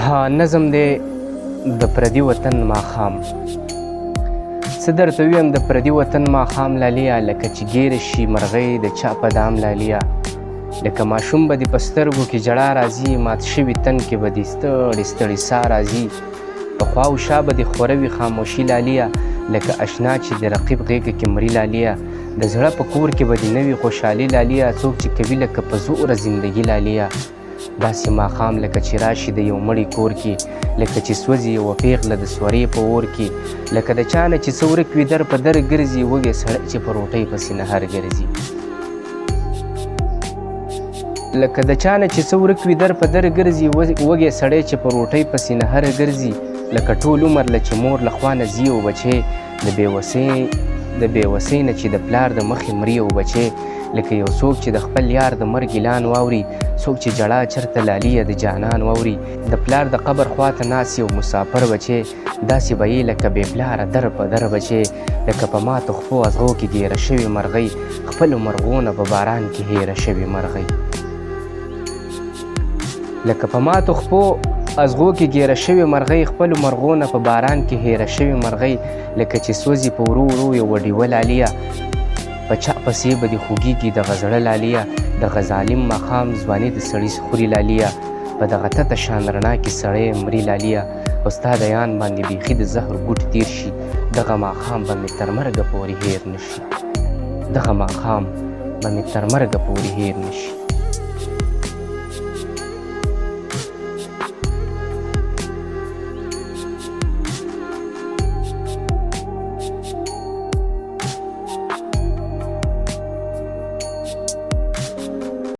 ها نظم دی د پردي وطن ماښام. څه درته ویم د پردي وطن ماښام لاليه، لکه چې ګیره شي مرغۍ د چا په دام لاليه. لکه ماشوم به دې په سترګو کې ژړا راځي، مات شوي تن کې به دې ستړې ستړې ساه راځي. په خوا و شا به دې خوره وي خاموشي لاليه، لکه اشنا چې د رقیب غېږه کې مري لاليه. د زړه په کور کې به دې نه وي خوشحالي لاليه، څوک چې کوي لکه په زوره زندګي لاليه. داسې ماښام لکه چې راشي د یو مړي کور کې، لکه چې سوځي یوه پیغله د سورې په اور کې. لکه د چا نه چې څه ورک وي در په در ګرځي، وږی سړی چې په روټۍ پسې نهر ګرځي. لکه د چا نه چې څه ورک وي در په در ګرځي، وږی سړی چې په روټۍ پسې نهر ګرځي. لکه ټول عمر له چې مور له خوا نه ځي یو بچی، د بېوسۍ نه چې د پلار د مخې مري یو بچی. لکه یو څوک چې د خپل یار د مرګ اعلان واوري، څوک چې ژړا چرته لاليه د جانان واوري. د پلار د قبر خواته ناست یو مسافر بچی، داسې به یې لکه بې پلاره در په در بچی. لکه په ماتو خپو ازغو کې ګیره شوې مرغۍ، خپلو مرغونه په باران کې هیره شوې مرغۍ. لکه په ماتو خپو ازغو کې ګیره شوې مرغۍ، خپلو مرغونه په باران کې هیره شوې مرغۍ. لکه چې سوځي په ورو ورو یوه ډیوه لاليه، په چا پسې به دې خوږېږي دغه زړه لاليه. دغه ظالم ماښام ځواني د سړي خوري لاليه، په دغه تته شان رڼا کې سړی مري لاليه. په ستا د یان باندې بیخي د زهر ګوټ تېر شي، دغه ماښام به مې تر مرګه پورې هېر نه شي. دغه ماښام به مې تر مرګه پورې هېر نه شي.